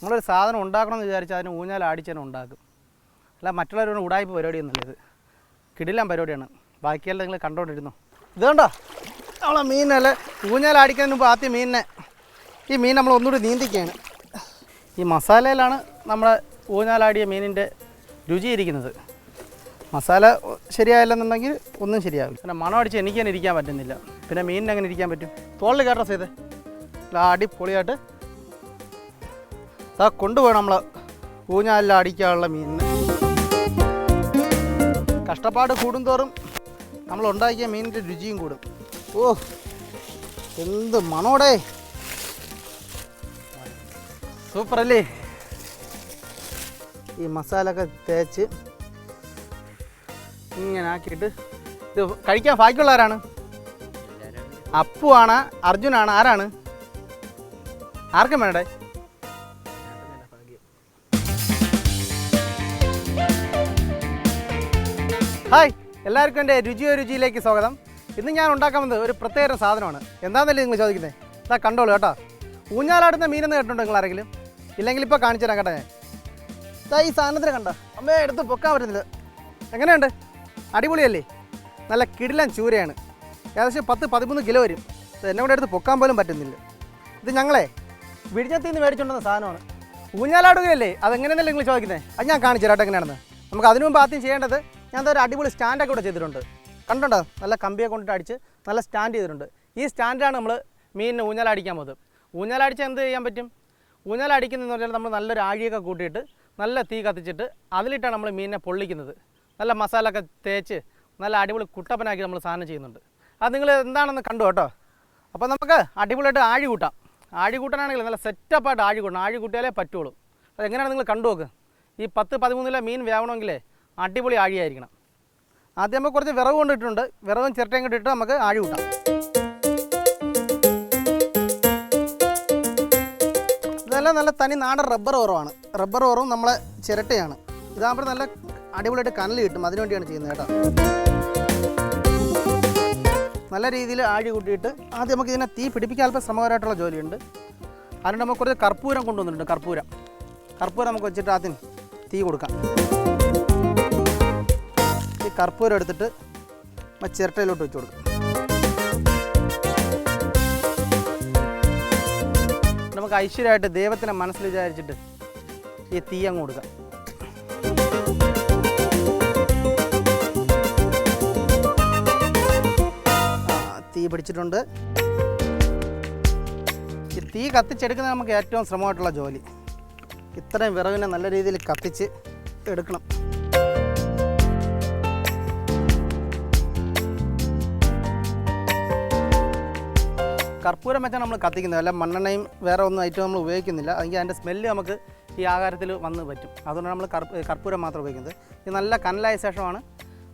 നമ്മളൊരു സാധനം ഉണ്ടാക്കണമെന്ന് വിചാരിച്ചാൽ അതിന് ഊഞ്ഞാലാടിച്ചതിനെ ഉണ്ടാക്കും. അല്ല മറ്റുള്ളവരോട് ഉടായ്പ പരിപാടിയൊന്നുമില്ല. ഇത് കിടിലൻ പരിപാടിയാണ്. ബാക്കിയെല്ലാം നിങ്ങൾ കണ്ടുകൊണ്ടിരുന്നു. ഇതുകൊണ്ടോ നമ്മളെ മീനല്ലേ ഊഞ്ഞാലാടിക്കുന്നതിന് മുമ്പ് ആദ്യം ഈ മീൻ നമ്മൾ ഒന്നുകൂടി നീന്തിക്കുകയാണ്. ഈ മസാലയിലാണ് നമ്മുടെ ഊഞ്ഞാലാടിയ മീനിൻ്റെ രുചി ഇരിക്കുന്നത്. മസാല ശരിയായില്ലെന്നുണ്ടെങ്കിൽ ഒന്നും ശരിയാവില്ല. പിന്നെ മണം അടിച്ച് എനിക്ക് തന്നെ ഇരിക്കാൻ പറ്റുന്നില്ല. പിന്നെ മീനിന് എങ്ങനെ ഇരിക്കാൻ പറ്റും? തോളിൽ കയറ ചെയ്ത് അടിപൊളിയായിട്ട് കൊണ്ടുപോകണം നമ്മൾ ഊഞ്ഞാലിൽ അടിക്കാനുള്ള മീനിന്. കഷ്ടപ്പാട് കൂടുന്തോറും നമ്മൾ ഉണ്ടാക്കിയ മീനിൻ്റെ രുചിയും കൂടും. ഓ എന്ത് മണോടെ, സൂപ്പറല്ലേ? ഈ മസാല ഒക്കെ തേച്ച് ഇങ്ങനെ ആക്കിയിട്ട് ഇത് കഴിക്കാൻ ബാക്കിയുള്ളവരാണ്. അപ്പുവാണ്, അർജുനാണ്, ആരാണ്? ആർക്കും വേണ്ടേ? ഹായ്, എല്ലാവർക്കും എൻ്റെ രുചിയിലേക്ക് സ്വാഗതം. ഇന്ന് ഞാൻ ഉണ്ടാക്കാൻ വന്നത് ഒരു പ്രത്യേക സാധനമാണ്. എന്താണെന്നല്ലേ നിങ്ങൾ ചോദിക്കുന്നത്? ഇതാ കണ്ടോളൂ കേട്ടോ. ഊഞ്ഞാലാടുന്ന മീനെന്ന് കേട്ടിട്ടുണ്ടോ നിങ്ങൾ ആരെങ്കിലും? ഇല്ലെങ്കിൽ ഇപ്പോൾ കാണിച്ചു തരാം കേട്ടോ. ഞാൻ ഇതാ ഈ സാധനത്തിന് കണ്ടോ, അമ്മയെ എടുത്ത് പൊക്കാൻ പറ്റുന്നില്ല. എങ്ങനെയുണ്ട്? അടിപൊളിയല്ലേ? നല്ല കിടിലൻ ചൂരയാണ്. ഏകദേശം 10-13 കിലോ വരും. എന്നെ കൂടെ എടുത്ത് പൊക്കാൻ പോലും പറ്റുന്നില്ല. ഇത് ഞങ്ങളെ വിഴിഞ്ഞത്തിൽ നിന്ന് മേടിച്ചുകൊണ്ടുവന്ന സാധനമാണ്. ഊഞ്ഞാലാടുകയല്ലേ, അതെങ്ങനെയെന്നല്ലേ നിങ്ങൾ ചോദിക്കുന്നത്? അത് ഞാൻ കാണിച്ചു തരാം എങ്ങനെയാണെന്ന്. നമുക്ക് അതിനു മുമ്പ് ആദ്യം ചെയ്യേണ്ടത്, ഞാൻ ഒരു അടിപൊളി സ്റ്റാൻഡൊക്കെ ഇവിടെ ചെയ്തിട്ടുണ്ട്. കണ്ടോ, നല്ല കമ്പിയെ കൊണ്ടിട്ട് അടിച്ച് നല്ല സ്റ്റാൻഡ് ചെയ്തിട്ടുണ്ട്. ഈ സ്റ്റാൻഡാണ് നമ്മൾ മീനിന് ഊഞ്ഞാലടിക്കാൻ പോകുന്നത്. ഊഞ്ഞാലടിച്ചാൽ എന്ത് ചെയ്യാൻ പറ്റും? ഊഞ്ഞാലടിക്കുന്നതെന്ന് പറഞ്ഞാൽ നമ്മൾ നല്ലൊരു ആഴിയൊക്കെ കൂട്ടിയിട്ട് നല്ല തീ കത്തിച്ചിട്ട് അതിലിട്ടാണ് നമ്മൾ മീനിനെ പൊള്ളിക്കുന്നത്. നല്ല മസാല ഒക്കെ തേച്ച് നല്ല അടിപൊളി കുട്ടപ്പനാക്കി നമ്മൾ സാധനം ചെയ്യുന്നുണ്ട്. അത് നിങ്ങൾ എന്താണെന്ന് കണ്ടു കേട്ടോ. അപ്പോൾ നമുക്ക് അടിപൊളിയായിട്ട് ആഴി കൂട്ടാം. ആഴി കൂട്ടാനാണെങ്കിൽ നല്ല സെറ്റപ്പായിട്ട് ആഴി കൂട്ടണം. ആഴി കൂട്ടിയാലേ പറ്റുള്ളൂ. അതെങ്ങനെയാണ് നിങ്ങൾ കണ്ടു നോക്ക്. ഈ 10-13 കിലോ മീൻ വേവണമെങ്കിലേ അടിപൊളി ആഴിയായിരിക്കണം. ആദ്യം നമുക്ക് കുറച്ച് വിറവ് കൊണ്ടിട്ടുണ്ട്. വിറവും ചിരട്ടയും കൊണ്ടിട്ട് നമുക്ക് ആഴി കൂട്ടാം. ഇതെല്ലാം നല്ല തനി നാടൻ റബ്ബർ ഓറമാണ്. റബ്ബർ ഓറവും നമ്മളെ ചിരട്ടയാണ്. ഇതാകുമ്പോൾ നല്ല അടിപൊളിയായിട്ട് കനൽ കിട്ടും. അതിനുവേണ്ടിയാണ് ചെയ്യുന്നത് കേട്ടോ. നല്ല രീതിയിൽ ആഴി കൂട്ടിയിട്ട് ആദ്യം നമുക്ക് ഇതിനെ തീ പിടിപ്പിക്കാൻ അല്പം ശ്രമകരമായിട്ടുള്ള ജോലിയുണ്ട്. അതിനുകൊണ്ട് നമുക്ക് കുറച്ച് കർപ്പൂരം കൊണ്ടുവന്നിട്ടുണ്ട്. കർപ്പൂരം നമുക്ക് വെച്ചിട്ട് ആദ്യം തീ കൊടുക്കാം. ഈ കർപ്പൂരം എടുത്തിട്ട് ചിരട്ടയിലോട്ട് വെച്ച് കൊടുക്കാം. നമുക്ക് ഐശ്വര്യമായിട്ട് ദൈവത്തിനെ മനസ്സിൽ വിചാരിച്ചിട്ട് ഈ തീ അങ്ങ് കൊടുക്കാം. തീ പിടിച്ചിട്ടുണ്ട്. ഈ തീ കത്തിച്ചെടുക്കുന്നത് നമുക്ക് ഏറ്റവും ശ്രമമായിട്ടുള്ള ജോലി. ഇത്രയും വിറകിനെ നല്ല രീതിയിൽ കത്തിച്ച് എടുക്കണം. കർപ്പൂരം വെച്ചാണ് നമ്മൾ കത്തിക്കുന്നത്. അല്ല മണ്ണെണ്ണയും വേറെ ഒന്നും ഐറ്റം നമ്മൾ ഉപയോഗിക്കുന്നില്ല. അല്ലെങ്കിൽ അതിൻ്റെ സ്മെല്ല് നമുക്ക് ഈ ആഹാരത്തിൽ വന്ന് പറ്റും. അതുകൊണ്ടാണ് നമ്മൾ കർപ്പൂരം മാത്രം ഉപയോഗിക്കുന്നത്. ഇത് നല്ല കനലായ ശേഷമാണ്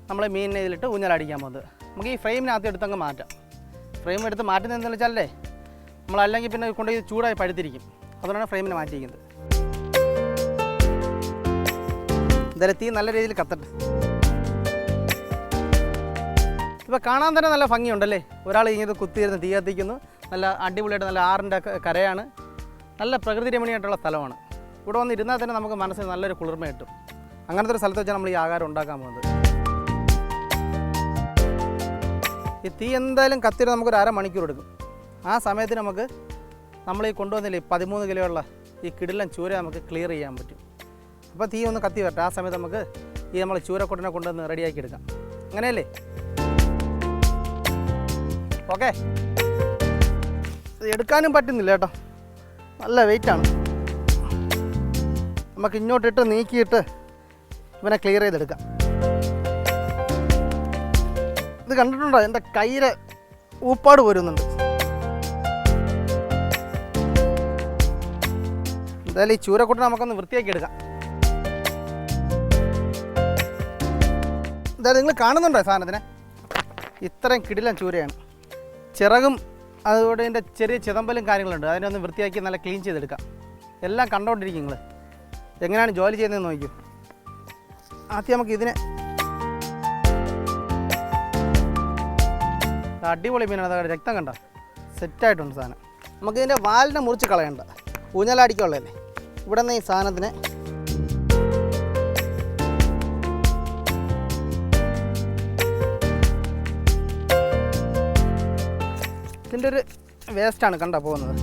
നമ്മൾ മീനിനെ ഇതിലിട്ട് ഊഞ്ഞാലടിക്കാൻ പോകുന്നത്. നമുക്ക് ഈ ഫ്രെയിമിനകത്ത് എടുത്തങ്ങ് മാറ്റാം. ഫ്രെയിം എടുത്ത് മാറ്റുന്നത് എന്താണെന്ന് വെച്ചാലേ നമ്മളല്ലെങ്കിൽ പിന്നെ കൊണ്ട് ചൂടായി പഴുത്തിരിക്കും. അതുകൊണ്ടാണ് ഫ്രെയിമിനെ മാറ്റിയിരിക്കുന്നത്. എന്തായാലും തീ നല്ല രീതിയിൽ കത്തട്ടെ. ഇപ്പോൾ കാണാൻ തന്നെ നല്ല ഭംഗിയുണ്ടല്ലേ? ഒരാൾ ഇങ്ങനെ കുത്തിയിരുന്ന് തീ കത്തിക്കുന്നു. നല്ല അടിപൊളിയായിട്ട് നല്ല ആറിൻ്റെ കരയാണ്. നല്ല പ്രകൃതി രമണീയമായിട്ടുള്ള സ്ഥലമാണ്. ഇവിടെ വന്ന് ഇരുന്നാൽ തന്നെ നമുക്ക് മനസ്സിന് നല്ലൊരു കുളിർമ കിട്ടും. അങ്ങനത്തെ ഒരു സ്ഥലത്ത് വെച്ചാൽ നമ്മൾ ഈ ആഹാരം ഉണ്ടാക്കാൻ പോകുന്നത്. ഈ തീ എന്തായാലും കത്തിയിട്ട് നമുക്കൊരു അരമണിക്കൂർ എടുക്കും. ആ സമയത്ത് നമുക്ക് നമ്മൾ ഈ കൊണ്ടുവന്നില്ലേ 13 കിലോ ഉള്ള ഈ കിടിലൻ ചൂര നമുക്ക് ക്ലിയർ ചെയ്യാൻ പറ്റും. അപ്പോൾ തീ ഒന്ന് കത്തി വരട്ടെ. ആ സമയത്ത് നമുക്ക് ഈ നമ്മൾ ചൂരക്കൊട്ടിനെ കൊണ്ടുവന്ന് റെഡിയാക്കി എടുക്കാം. അങ്ങനെയല്ലേ? ഓക്കെ. ഇത് എടുക്കാനും പറ്റുന്നില്ല കേട്ടോ, നല്ല വെയിറ്റാണ്. നമുക്ക് ഇങ്ങോട്ടിട്ട് നീക്കിയിട്ട് ഇവനെ ക്ലിയർ ചെയ്തെടുക്കാം. ഇത് കണ്ടിട്ടുണ്ടോ? എൻ്റെ കയ്യിലെ ഊപ്പാട് പോരുന്നുണ്ട്. എന്തായാലും ഈ ചൂരക്കൊട്ടിനെ നമുക്കൊന്ന് വൃത്തിയാക്കി എടുക്കാം. എന്തായാലും നിങ്ങൾ കാണുന്നുണ്ടോ സാധനത്തിനെ? ഇത്രയും കിടിലൻ ചൂരയാണ്. ചിറകും അതുകൊണ്ട് ഇതിൻ്റെ ചെറിയ ചിതമ്പലും കാര്യങ്ങളുണ്ട്. അതിനെ ഒന്ന് വൃത്തിയാക്കി നല്ല ക്ലീൻ ചെയ്തെടുക്കാം. എല്ലാം കണ്ടുകൊണ്ടിരിക്കും നിങ്ങൾ എങ്ങനെയാണ് ജോലി ചെയ്യുന്നതെന്ന് നോക്കൂ. ആദ്യം നമുക്ക് ഇതിനെ അടിപൊളി മീനാണ്. അതായത് രക്തം കണ്ട സെറ്റായിട്ടുണ്ട് സാധനം. നമുക്കിതിൻ്റെ വാലിനെ മുറിച്ച് കളയണ്ട. ഊഞ്ഞാലടിക്കുള്ളതല്ലേ. ഇവിടെ നിന്ന് ഈ സാധനത്തിന് ഇതിൻ്റെ ഒരു വേസ്റ്റാണ് കണ്ടോ പോകുന്നത്.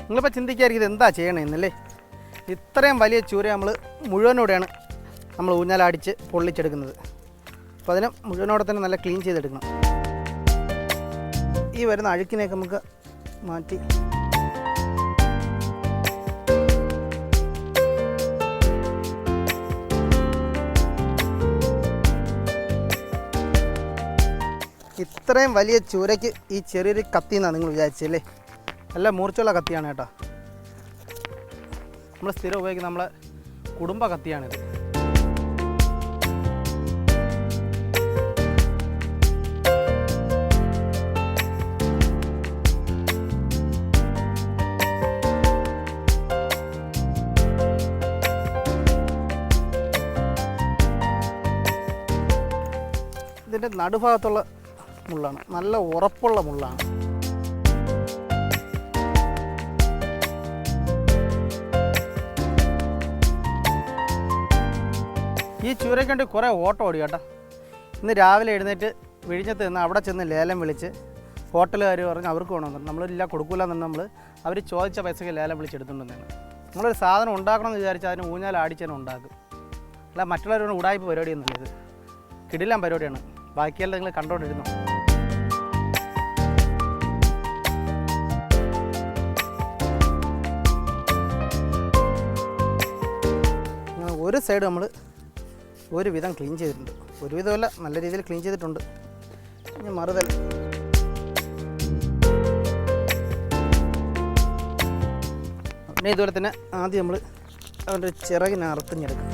നിങ്ങളിപ്പോൾ ചിന്തിക്കായിരിക്കും ഇത് എന്താ ചെയ്യണമെന്നല്ലേ. ഇത്രയും വലിയ ചൂര നമ്മൾ മുഴുവനോടെയാണ് നമ്മൾ ഊഞ്ഞാലടിച്ച് പൊള്ളിച്ചെടുക്കുന്നത്. അപ്പോൾ അതിന് മുഴുവനോടെ തന്നെ നല്ല ക്ലീൻ ചെയ്തെടുക്കണം. ഈ വരുന്ന അഴുക്കിനെയൊക്കെ നമുക്ക് മാറ്റി ഇത്രയും വലിയ ചൂരയ്ക്ക് ഈ ചെറിയൊരു കത്തി എന്നാണ് നിങ്ങൾ വിചാരിച്ചല്ലേ. നല്ല മൂർച്ചയുള്ള കത്തിയാണ് കേട്ടോ. നമ്മൾ സ്ഥിരം ഉപയോഗിക്കുന്ന നമ്മളെ കുടുംബ കത്തിയാണിത്. ഇതിൻ്റെ നടുഭാഗത്തുള്ള മുള്ളാണ്, നല്ല ഉറപ്പുള്ള മുള്ളാണ്. ഈ ചൂരയ്ക്ക് വേണ്ടി കുറേ ഓട്ടം ഓടി കേട്ടോ. ഇന്ന് രാവിലെ എഴുന്നേറ്റ് വിഴിഞ്ഞത്ത് നിന്ന് അവിടെ ചെന്ന് ലേലം വിളിച്ച് ഹോട്ടലുകാർ പറഞ്ഞ് അവർക്ക് വേണമെന്ന് നമ്മളില്ല കൊടുക്കില്ല എന്ന് നമ്മൾ അവർ ചോദിച്ച പൈസയ്ക്ക് ലേലം വിളിച്ചെടുത്തുകൊണ്ടെന്നാണ്. നമ്മളൊരു സാധനം ഉണ്ടാക്കണമെന്ന് വിചാരിച്ചാൽ അതിന് ഊഞ്ഞാലടിച്ചതിനെ ഉണ്ടാക്കും. അല്ല മറ്റുള്ളവരോട് ഉടായ്പ പരിപാടിയൊന്നുമില്ല. ഇത് കിടിലം പരിപാടിയാണ്. ബാക്കിയെല്ലാം നിങ്ങൾ കണ്ടോണ്ടിരുന്നു. ഒരു സൈഡ് നമ്മൾ ഒരുവിധം ക്ലീൻ ചെയ്തിട്ടുണ്ട്. ഒരുവിധമല്ല, നല്ല രീതിയിൽ ക്ലീൻ ചെയ്തിട്ടുണ്ട്. ഇനി മറുതൽ പിന്നെ ഇതുപോലെ തന്നെ ആദ്യം നമ്മൾ അവൻ്റെ ചിറകിനെ അറുത്തിഞ്ഞെടുക്കും.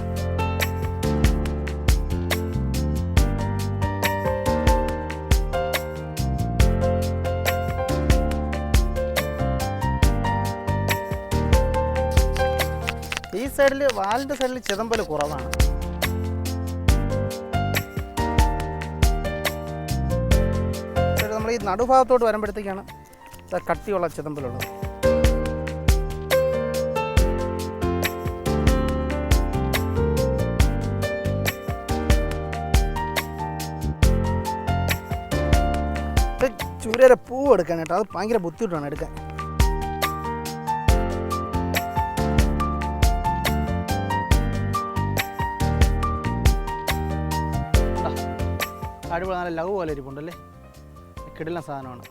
ഈ സൈഡിൽ വാലിൻ്റെ സൈഡിൽ ചിതമ്പൽ കുറവാണ്. നമ്മൾ ഈ നടുഭാഗത്തോട്ട് വരുമ്പോഴത്തേക്കാണ് കട്ടിയുള്ള ചിതമ്പലുള്ളത്. ചൂരയുടെ പൂവ് എടുക്കാൻ കേട്ടോ, അത് ഭയങ്കര ബുദ്ധിമുട്ടാണ് എടുക്കാൻ. അടിപൊളി നല്ല ലവ് പോലെ ഇരിപ്പുണ്ടല്ലേ. കിടിലൻ സാധനമാണ്.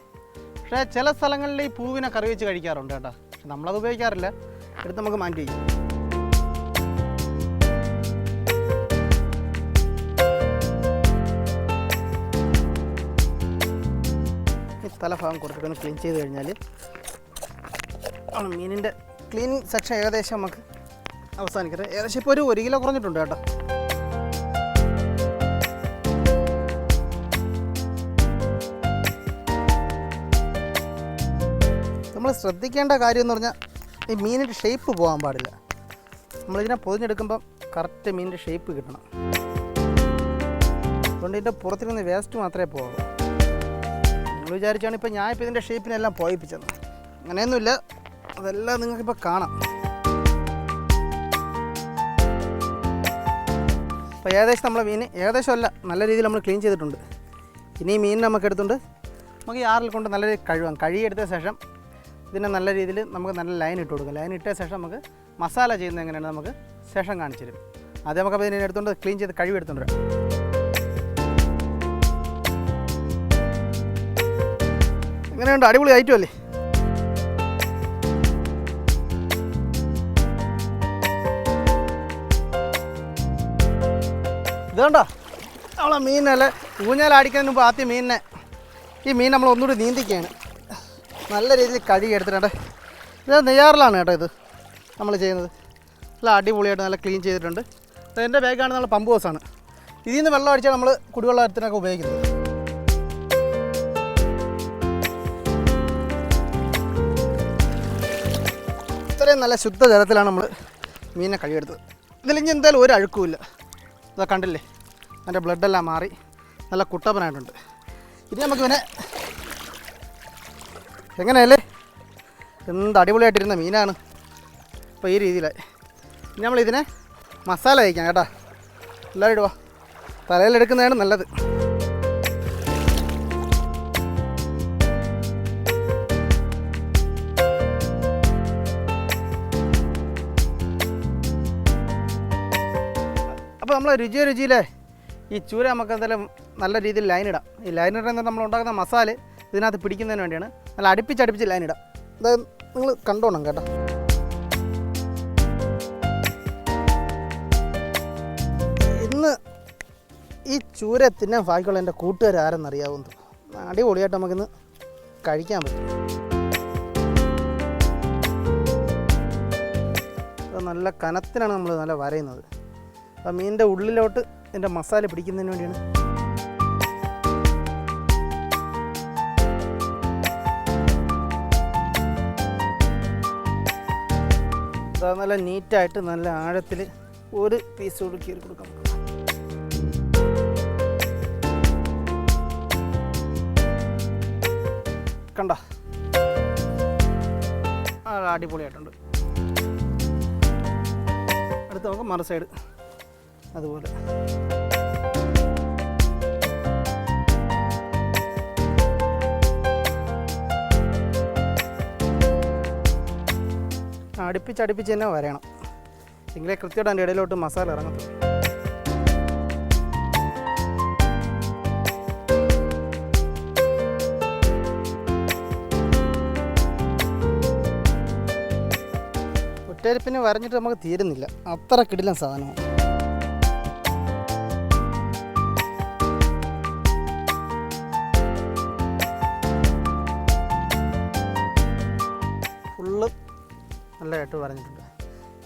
പക്ഷേ ചില സ്ഥലങ്ങളിൽ ഈ പൂവിനെ കറി വെച്ച് കഴിക്കാറുണ്ട് കേട്ടോ. പക്ഷെ നമ്മളത് ഉപയോഗിക്കാറില്ല. എടുത്ത് നമുക്ക് മാറ്റി വയ്ക്കും. ഈ തലഭാഗം കുറച്ചൊക്കെ ഒന്ന് ക്ലീൻ ചെയ്ത് കഴിഞ്ഞാൽ മീനിൻ്റെ ക്ലീനിങ് സെക്ഷൻ ഏകദേശം നമുക്ക് അവസാനിക്കട്ടെ. ഏകദേശം ഇപ്പോൾ ഒരു കിലോ കുറഞ്ഞിട്ടുണ്ട് കേട്ടോ. നമ്മൾ ശ്രദ്ധിക്കേണ്ട കാര്യം എന്ന് പറഞ്ഞാൽ ഈ മീനിൻ്റെ ഷേപ്പ് പോകാൻ പാടില്ല. നമ്മളിതിനെ പൊതിഞ്ഞെടുക്കുമ്പം കറക്റ്റ് മീനിൻ്റെ ഷേപ്പ് കിട്ടണം. അതുകൊണ്ട് ഇതിൻ്റെ പുറത്തിരുന്ന് വേസ്റ്റ് മാത്രമേ പോകൂ. നിങ്ങൾ വിചാരിച്ചാണ് ഇപ്പോൾ ഞാനിപ്പോൾ ഇതിൻ്റെ ഷേപ്പിനെല്ലാം പോയിപ്പിച്ചത്. അങ്ങനെയൊന്നുമില്ല, അതെല്ലാം നിങ്ങൾക്കിപ്പോൾ കാണാം. അപ്പോൾ ഏകദേശം നമ്മളെ മീൻ ഏകദേശം അല്ല, നല്ല രീതിയിൽ നമ്മൾ ക്ലീൻ ചെയ്തിട്ടുണ്ട്. ഇനി ഈ മീൻ നമുക്ക് എടുത്തുകൊണ്ട് നമുക്ക് ഈ ആറിൽ കൊണ്ട് നല്ല രീതിയിൽ കഴുകാം. കഴുകിയെടുത്ത ശേഷം ഇതിനെ നല്ല രീതിയിൽ നമുക്ക് നല്ല ലൈൻ ഇട്ട് കൊടുക്കാം. ലൈൻ ഇട്ട ശേഷം നമുക്ക് മസാല ചെയ്യുന്നത് എങ്ങനെയാണ് നമുക്ക് ശേഷം കാണിച്ചു തരും. ആദ്യം നമുക്ക് അപ്പോൾ ഇതിനെ എടുത്തുകൊണ്ട് ക്ലീൻ ചെയ്ത് കഴുകി എടുത്തുകൊണ്ട് വരാം. എങ്ങനെയുണ്ട്? അടിപൊളി ഐറ്റം അല്ലേ? ഇതുകൊണ്ടോ നമ്മളെ മീനല്ലേ ഊഞ്ഞാലടിക്കുന്നതിന് മുമ്പ് ആദ്യം ഈ മീൻ നമ്മൾ ഒന്നുകൂടി നീന്തിക്കുകയാണ്. നല്ല രീതിയിൽ കഴുകി എടുത്തിട്ടുണ്ട്. ഇത് നെയ്യാറിലാണ് കേട്ടോ ഇത് നമ്മൾ ചെയ്യുന്നത്. നല്ല അടിപൊളിയായിട്ട് നല്ല ക്ലീൻ ചെയ്തിട്ടുണ്ട്. എൻ്റെ ബാഗാണ് നമ്മൾ പമ്പ് ഹൗസാണ്. ഇതിൽ നിന്ന് വെള്ളം അടിച്ചാൽ നമ്മൾ കുടിവെള്ളത്തിനൊക്കെ ഉപയോഗിക്കുന്നത്. ഇത്രയും നല്ല ശുദ്ധജലത്തിലാണ് നമ്മൾ മീനിനെ കഴുകിയെടുത്തത്. ഇതിലിഞ്ഞ് എന്തായാലും ഒരു അഴുക്കുമില്ല. ഇതൊക്കെ കണ്ടില്ലേ, അതിൻ്റെ ബ്ലഡെല്ലാം മാറി നല്ല കുട്ടപ്പനായിട്ടുണ്ട്. ഇനി നമുക്ക് എങ്ങനെയല്ലേ, എന്ത് അടിപൊളിയായിട്ടിരുന്ന മീനാണ്. അപ്പോൾ ഈ രീതിയിലായി. ഇനി നമ്മളിതിനെ മസാല തേക്കാം കേട്ടോ. എല്ലാവരും ഇടുക, തലയിലെടുക്കുന്നതാണ് നല്ലത്. അപ്പോൾ നമ്മൾ രുചിയിലെ ഈ ചൂര നമുക്ക് എന്തായാലും നല്ല രീതിയിൽ ലൈനിടാം. ഈ ലൈനിടുന്നത് നമ്മൾ ഉണ്ടാക്കുന്ന മസാല ഇതിനകത്ത് പിടിക്കുന്നതിന് വേണ്ടിയാണ്. നല്ല അടുപ്പിച്ച് ലൈനിടാം. അത് നിങ്ങൾ കണ്ടോണം കേട്ടോ. ഇന്ന് ഈ ചൂര തിന്നാൻ ഭാഗ്യമുള്ള എൻ്റെ കൂട്ടുകാർ ആരെന്നറിയാവുന്നത്. അടിപൊളിയായിട്ട് നമുക്കിന്ന് കഴിക്കാൻ പറ്റും. അത് നല്ല കനത്തിനാണ് നമ്മൾ നല്ല വരയുന്നത്. ആ മീനിൻ്റെ ഉള്ളിലോട്ട് ഇതിൻ്റെ മസാല പിടിക്കുന്നതിന് വേണ്ടിയാണ്. അത് നല്ല നീറ്റായിട്ട് നല്ല ആഴത്തിൽ ഒരു പീസ് കൂടി കീറി കൊടുക്കാം. കണ്ട അടിപൊളിയായിട്ടുണ്ട്. അടുത്ത് നമുക്ക് മറു സൈഡ് അതുപോലെ. അടുപ്പിച്ച് തന്നെ വരയണം, എങ്കിലേ കൃത്യമായിട്ട് അതിൻ്റെ ഇടയിലോട്ട് മസാല ഇറങ്ങത്തുള്ളൂ. ഒറ്റയരിപ്പിന് വരഞ്ഞിട്ട് നമുക്ക് തീരുന്നില്ല, അത്ര കിടിലൻ സാധനമാണ്. ഫുള്ള് നല്ലതായിട്ട് വരഞ്ഞിട്ടുണ്ട്.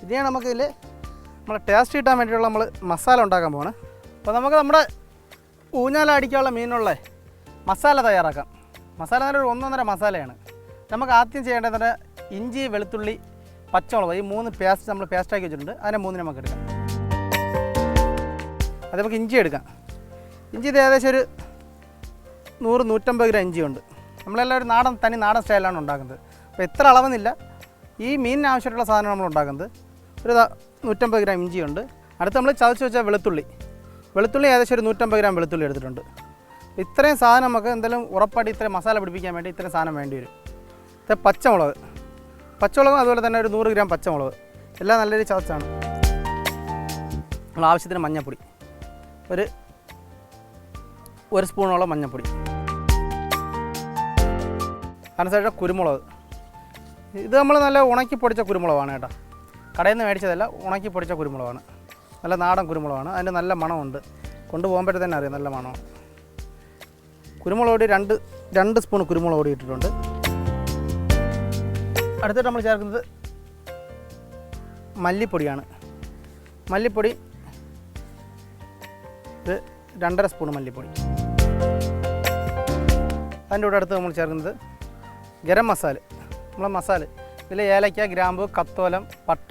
ഇതിനാണ് നമുക്കിതിൽ നമ്മൾ ടേസ്റ്റ് കിട്ടാൻ വേണ്ടിയിട്ടുള്ള നമ്മൾ മസാല ഉണ്ടാക്കാൻ പോകണം. അപ്പോൾ നമുക്ക് നമ്മുടെ ഊഞ്ഞാലടിക്കാനുള്ള മീനുള്ള മസാല തയ്യാറാക്കാം. മസാല നല്ലൊരു 1.5 മസാലയാണ്. നമുക്ക് ആദ്യം ചെയ്യേണ്ടത് ഇഞ്ചി, വെളുത്തുള്ളി, പച്ചമുളക്, ഈ 3 പേസ്റ്റ് നമ്മൾ പേസ്റ്റാക്കി വെച്ചിട്ടുണ്ട്. അതിനെ 3 നമുക്ക് എടുക്കാം. അത് നമുക്ക് ഇഞ്ചി എടുക്കാം. ഇഞ്ചി ഇത് ഏകദേശം ഒരു 100-150 ഗ്രാം ഇഞ്ചിയുണ്ട്. നമ്മളെല്ലാം ഒരു തനി നാടൻ സ്റ്റൈലാണ് ഉണ്ടാക്കുന്നത്. അപ്പോൾ എത്ര അളവെന്നില്ല, ഈ മീനിന് ആവശ്യമായിട്ടുള്ള സാധനം നമ്മൾ ഉണ്ടാക്കുന്നത്. ഒരു 150 ഗ്രാം ഇഞ്ചിയുണ്ട്. അടുത്ത് നമ്മൾ ചതച്ച് വെച്ചാൽ വെളുത്തുള്ളി ഏകദേശം ഒരു 150 ഗ്രാം വെളുത്തുള്ളി എടുത്തിട്ടുണ്ട്. ഇത്രയും സാധനം നമുക്ക് എന്തായാലും ഉറപ്പായിട്ട് ഇത്രയും മസാല പിടിപ്പിക്കാൻ വേണ്ടി ഇത്രയും സാധനം വേണ്ടി വരും. ഇത് പച്ചമുളകും അതുപോലെ തന്നെ ഒരു 100 ഗ്രാം പച്ചമുളക്, എല്ലാം നല്ല രീതിയിൽ ചതച്ചാണ്. നമ്മൾ ആവശ്യത്തിന് മഞ്ഞൾപ്പൊടി, ഒരു സ്പൂണോളം മഞ്ഞൾപ്പൊടി. അതിനനുസരിച്ച് കുരുമുളക്. ഇത് നമ്മൾ നല്ല ഉണക്കി പൊടിച്ച കുരുമുളകാണ് കേട്ടോ, കടയിൽ നിന്ന് മേടിച്ചതല്ല, ഉണക്കി പൊടിച്ച കുരുമുളകാണ്. നല്ല നാടൻ കുരുമുളകാണ്, അതിൻ്റെ നല്ല മണമുണ്ട്. കൊണ്ടുപോകുമ്പോഴേ തന്നെ അറിയാം നല്ല മണമാണ്. കുരുമുളക് പൊടി 2 സ്പൂൺ കുരുമുളക് പൊടി ഇട്ടിട്ടുണ്ട്. അടുത്തിട്ട് നമ്മൾ ചേർക്കുന്നത് മല്ലിപ്പൊടിയാണ്. മല്ലിപ്പൊടി ഇത് 2.5 സ്പൂൺ മല്ലിപ്പൊടി. അതിൻ്റെ കൂടെ അടുത്ത് നമ്മൾ ചേർക്കുന്നത് ഗരം മസാല. നമ്മളെ മസാല ഇതിൽ ഏലക്ക, ഗ്രാമ്പു, കത്തോലം, പട്ട,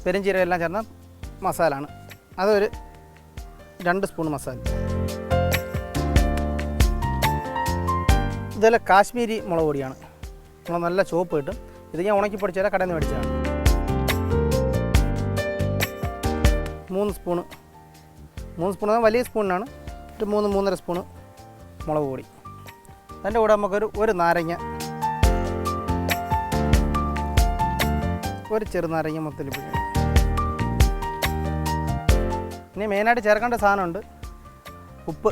പെരുംജീരകം എല്ലാം ചേർന്ന മസാലയാണ്. അതൊരു 2 സ്പൂൺ മസാല. ഇതെല്ലാം കാശ്മീരി മുളക് പൊടിയാണ്. നമ്മൾ നല്ല ചുവപ്പ് കിട്ടും. ഇത് ഞാൻ ഉണക്കി പൊടിച്ചാൽ കടയിൽ നിന്ന് മേടിച്ചതാണ്. 3 സ്പൂണ് വലിയ സ്പൂണിനാണ്. ഒരു 3-3.5 സ്പൂണ് മുളക് പൊടി. അതിൻ്റെ കൂടെ നമുക്കൊരു നാരങ്ങ, ഒരു ചെറുനാരങ്ങ മൊത്തത്തിൽ പിഴിഞ്ഞ്. ഇനി മെയിനായിട്ട് ചേർക്കേണ്ട സാധനമുണ്ട് ഉപ്പ്.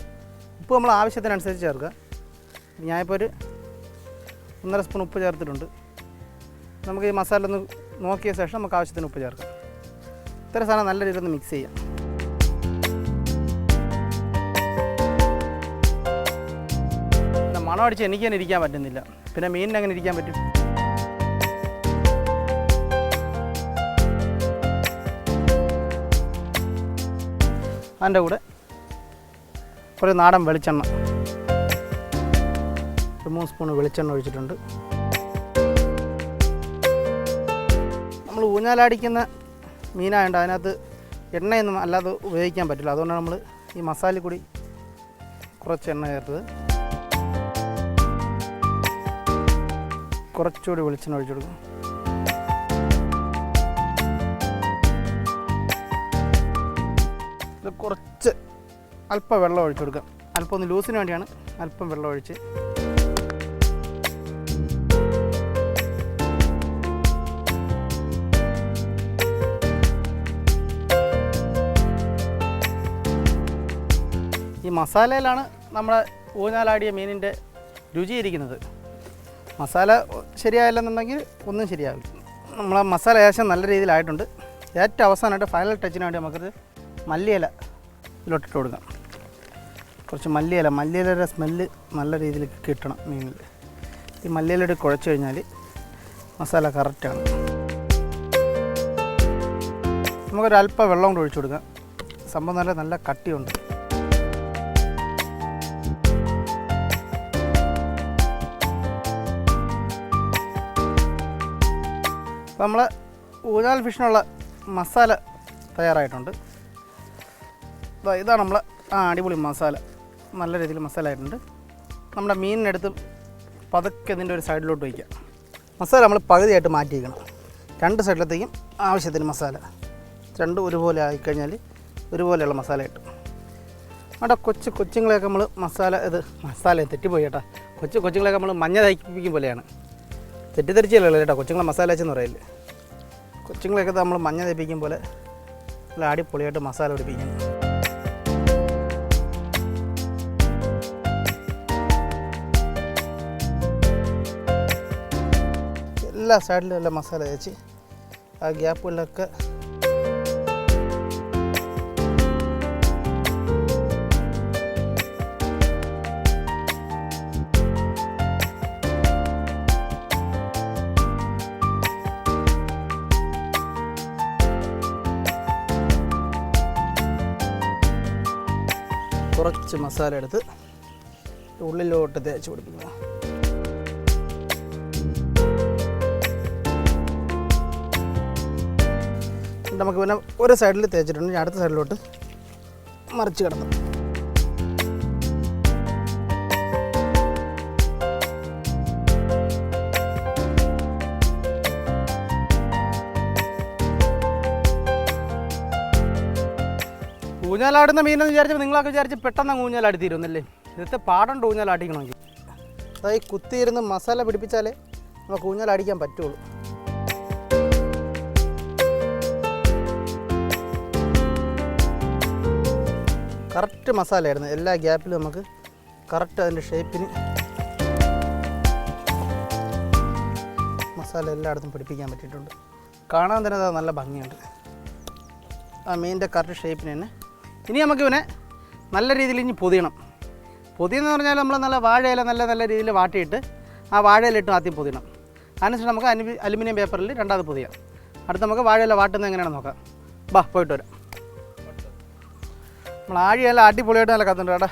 നമ്മൾ ആവശ്യത്തിനനുസരിച്ച് ചേർക്കുക. ഞാനിപ്പോൾ ഒരു 1.5 സ്പൂൺ ഉപ്പ് ചേർത്തിട്ടുണ്ട്. നമുക്ക് ഈ മസാല ഒന്ന് നോക്കിയ ശേഷം നമുക്ക് ആവശ്യത്തിന് ഉപ്പ് ചേർക്കാം. ഇത്ര സാധനം നല്ല രീതിയിൽ ഒന്ന് മിക്സ് ചെയ്യാം. പിന്നെ മണം അടിച്ച് എനിക്ക് തന്നെ ഇരിക്കാൻ പറ്റുന്നില്ല, പിന്നെ മീനിന് അങ്ങനെ ഇരിക്കാൻ പറ്റും. അതിൻ്റെ കൂടെ ഒരു നാടൻ വെളിച്ചെണ്ണ, 3 സ്പൂൺ വെളിച്ചെണ്ണ ഒഴിച്ചിട്ടുണ്ട്. നമ്മൾ ഊഞ്ഞാലടിക്കുന്ന മീനായതുകൊണ്ട് അതിനകത്ത് എണ്ണയൊന്നും അല്ലാതെ ഉപയോഗിക്കാൻ പറ്റില്ല. അതുകൊണ്ടാണ് നമ്മൾ ഈ മസാല കൂടി കുറച്ച് എണ്ണ ചേർത്തത്. കുറച്ചുകൂടി വെളിച്ചെണ്ണ ഒഴിച്ചു കൊടുക്കും. ഇത് കുറച്ച് അല്പം വെള്ളം ഒഴിച്ചു കൊടുക്കാം. അല്പം ഒന്ന് ലൂസിന് വേണ്ടിയാണ് അല്പം വെള്ളം ഒഴിച്ച്. ഈ മസാലയിലാണ് നമ്മുടെ ഊഞ്ഞാലാടിയ മീനിൻ്റെ രുചിയിരിക്കുന്നത്. മസാല ശരിയായില്ലെന്നുണ്ടെങ്കിൽ ഒന്നും ശരിയാവില്ല. നമ്മളെ മസാല ഏകദേശം നല്ല രീതിയിലായിട്ടുണ്ട്. ഏറ്റവും അവസാനമായിട്ട് ഫൈനൽ ടച്ചിന് വേണ്ടി നമുക്കത് മല്ലിയില ഇതിലോട്ടിട്ട് കൊടുക്കാം. കുറച്ച് മല്ലിയിലയുടെ സ്മെല്ല് നല്ല രീതിയിൽ കിട്ടണം മീനിൽ. ഈ മല്ലിയിലയുടെ കുഴച്ച് കഴിഞ്ഞാൽ മസാല കറക്റ്റാണ്. നമുക്കൊരല്പം വെള്ളം കൊണ്ട് ഒഴിച്ചു കൊടുക്കാം. സംഭവം നല്ല കട്ടിയുണ്ട്. അപ്പോൾ നമ്മൾ ഊഞ്ഞാൽ ഫിഷിനുള്ള മസാല തയ്യാറായിട്ടുണ്ട്. ഇതാണ് നമ്മൾ അടിപൊളി മസാല. നല്ല രീതിയിൽ മസാല ആയിട്ടുണ്ട്. നമ്മുടെ മീനിനെടുത്ത് പതുക്കെ ഇതിൻ്റെ ഒരു സൈഡിലോട്ട് വയ്ക്കുക. മസാല നമ്മൾ പകുതിയായിട്ട് മാറ്റി വയ്ക്കണം. രണ്ട് സൈഡിലത്തേക്കും ആവശ്യത്തിന് മസാല രണ്ടും ഒരുപോലെ ആയിക്കഴിഞ്ഞാൽ ഒരുപോലെയുള്ള മസാല കിട്ടും. അവിടെ കൊച്ചുങ്ങളെയൊക്കെ നമ്മൾ മസാല തെറ്റിപ്പോയി കേട്ടോ. കൊച്ചുങ്ങളെയൊക്കെ നമ്മൾ മഞ്ഞ തയ്പ്പിക്കും പോലെയാണ്. തെറ്റിദ്ധരിച്ചല്ലോ കേട്ടോ. കൊച്ചുങ്ങളെ മസാല വെച്ചെന്ന് പറയില്ലേ. കൊച്ചുങ്ങളെയൊക്കെ നമ്മൾ മഞ്ഞ തേപ്പിക്കും പോലെ നല്ല അടിപൊളിയായിട്ട് മസാല പിടിപ്പിക്കുന്നു. എല്ലാ സൈഡിലും എല്ലാം മസാല തേച്ച് ആ ഗ്യാപ്പുകളിലൊക്കെ കുറച്ച് മസാല എടുത്ത് ഉള്ളിലോട്ട് തേച്ച് പിടിപ്പിക്കുക. നമുക്ക് പിന്നെ ഒരു സൈഡിൽ തേച്ചിട്ടുണ്ട്. ഞാൻ അടുത്ത സൈഡിലോട്ട് മറിച്ച് കിടന്നു. ഊഞ്ഞാലാടുന്ന മീനെന്ന് വിചാരിച്ചപ്പോൾ നിങ്ങളൊക്കെ വിചാരിച്ച് പെട്ടെന്ന് ഊഞ്ഞാലാടി തീരുന്നല്ലേ. ഇന്നത്തെ പാടുണ്ട് ഊഞ്ഞാലാടിക്കണമെങ്കിൽ. അതായത് കുത്തിയിരുന്ന് മസാല പിടിപ്പിച്ചാലേ നമുക്ക് ഊഞ്ഞാലടിക്കാൻ പറ്റുള്ളൂ. കറക്റ്റ് മസാലയായിരുന്നു. എല്ലാ ഗ്യാപ്പിലും നമുക്ക് കറക്റ്റ് അതിൻ്റെ ഷേപ്പിന് മസാല എല്ലായിടത്തും പിടിപ്പിക്കാൻ പറ്റിയിട്ടുണ്ട്. കാണാൻ തന്നെ അത് നല്ല ഭംഗിയുണ്ട്. ആ മീനിൻ്റെ കറക്റ്റ് ഷേപ്പിന് തന്നെ. ഇനി നമുക്കിവനെ നല്ല രീതിയിൽ ഇനി പൊതിയണം. പൊതിയെന്ന് പറഞ്ഞാൽ നമ്മൾ നല്ല വാഴയില നല്ല രീതിയിൽ വാട്ടിയിട്ട് ആ വാഴയിലിട്ട് ആദ്യം പൊതിയണം. അതിനുശേഷം നമുക്ക് അലുമിനിയം പേപ്പറിൽ രണ്ടാമത് പൊതിയാം. അടുത്ത് നമുക്ക് വാഴയില വാട്ടുന്നത് എങ്ങനെയാണെന്ന് നോക്കാം. ബാ പോയിട്ട് വരാം. നമ്മൾ ആഴിയെല്ലാം അടിപൊളിയായിട്ട് നല്ല കത്തുണ്ട് കേട്ടോ.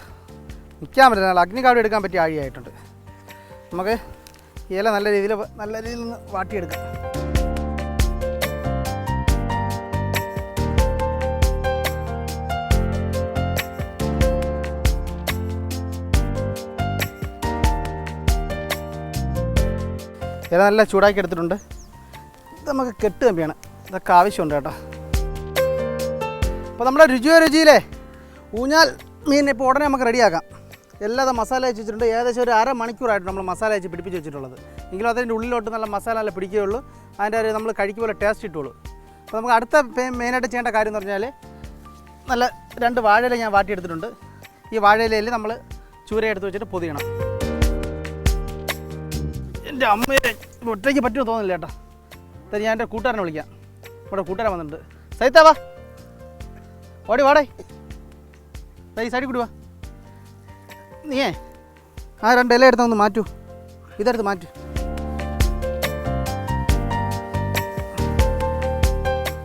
നിൽക്കാൻ പറ്റില്ല. നല്ല അഗ്നികാവടി എടുക്കാൻ പറ്റിയ ആഴിയായിട്ടുണ്ട്. നമുക്ക് ഇല നല്ല രീതിയിൽ ഒന്ന് വാട്ടിയെടുക്കാം. ഇല നല്ല ചൂടാക്കി എടുത്തിട്ടുണ്ട്. ഇത് നമുക്ക് കെട്ട് കമ്പിയാണ്. ഇതൊക്കെ ആവശ്യമുണ്ട് കേട്ടോ. അപ്പോൾ നമ്മുടെ രുചിയിലെ ഊഞ്ഞാൽ മീൻ ഇപ്പോൾ ഉടനെ നമുക്ക് റെഡിയാക്കാം. എല്ലാം മസാല വെച്ച് വെച്ചിട്ടുണ്ട്. ഏകദേശം ഒരു അരമണിക്കൂറായിട്ട് നമ്മൾ മസാല വെച്ച് പിടിപ്പിച്ച് വെച്ചിട്ടുള്ളത്. എങ്കിലും അതിൻ്റെ ഉള്ളിലോട്ട് നല്ല മസാല നല്ല പിടിക്കുകയുള്ളൂ. അതിൻ്റെ ഒരു നമ്മൾ കഴിക്കുമ്പോൾ ടേസ്റ്റ് കിട്ടുള്ളൂ. അപ്പോൾ നമുക്ക് അടുത്ത മെയിനായിട്ട് ചെയ്യേണ്ട കാര്യം എന്ന് പറഞ്ഞാൽ നല്ല 2 വാഴയില ഞാൻ വാട്ടിയെടുത്തിട്ടുണ്ട്. ഈ വാഴയിലയിൽ നമ്മൾ ചൂരയെടുത്ത് വെച്ചിട്ട് പൊതിയണം. എൻ്റെ അമ്മയെ ഒറ്റയ്ക്ക് പറ്റുമോ തോന്നില്ല ചേട്ടാ. ഞാൻ എൻ്റെ കൂട്ടുകാരനെ വിളിക്കാം. ഇവിടെ കൂട്ടുകാരൻ വന്നിട്ടുണ്ട്. സൈത്താ വാ, ഓടി വാടേ. ഈ സൈഡിൽ കൂടി വാ. നീയേ ആ 2 ഇല എടുത്തൊന്ന് മാറ്റൂ. ഇതെടുത്ത് മാറ്റൂ.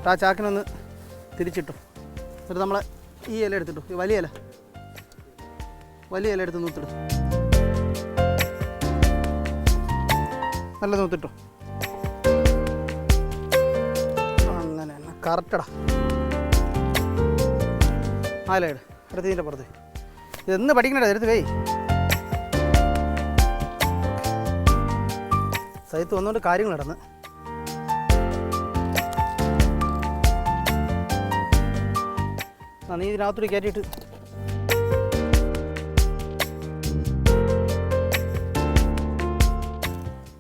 ആ ചാക്കിനൊന്ന് തിരിച്ചിട്ടു. എന്നിട്ട് നമ്മൾ ഈ ഇല എടുത്തിട്ടു. ഈ വലിയ ഇല എടുത്ത് നൂത്തിട്ടു. നല്ല നൂത്തിട്ടു. അങ്ങനെ തന്നെ കറക്റ്റടാ. ആലയുടെ അടുത്തതിൻ്റെ പുറത്ത് ഇതെന്ന് പഠിക്കണേ. എടുത്ത് വേ. സൈത്ത് വന്നുകൊണ്ട് കാര്യങ്ങൾ നടന്ന്. നീ ഇതിനകത്തൂടി കയറ്റിയിട്ട്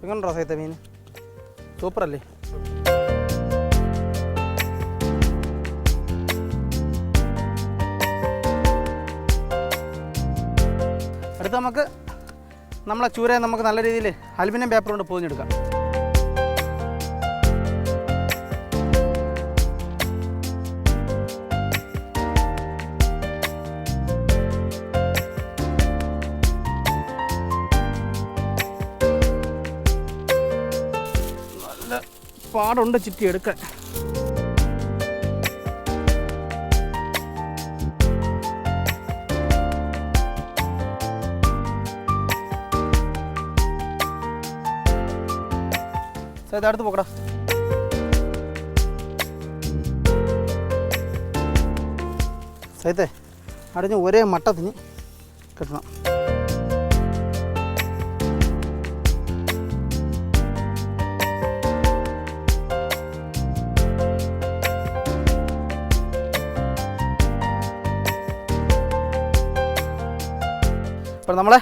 എങ്ങനെയുണ്ടോ സൈത്തെ മീൻ? സൂപ്പറല്ലേ? അടുത്ത് നമുക്ക് നമ്മളെ ചൂരയെ നമുക്ക് നല്ല രീതിയിൽ അലുമിനിയം പേപ്പർ കൊണ്ട് പൊതിഞ്ഞെടുക്കാം. നല്ല പാടുണ്ട് ചുറ്റി എടുക്കാൻ. സൈത്ത് അടുത്ത് പോക്കടാ. സൈത്തെ അടിഞ്ഞ് ഒരേ മട്ടത്തിന് കിട്ടണം. അപ്പോൾ നമ്മളെ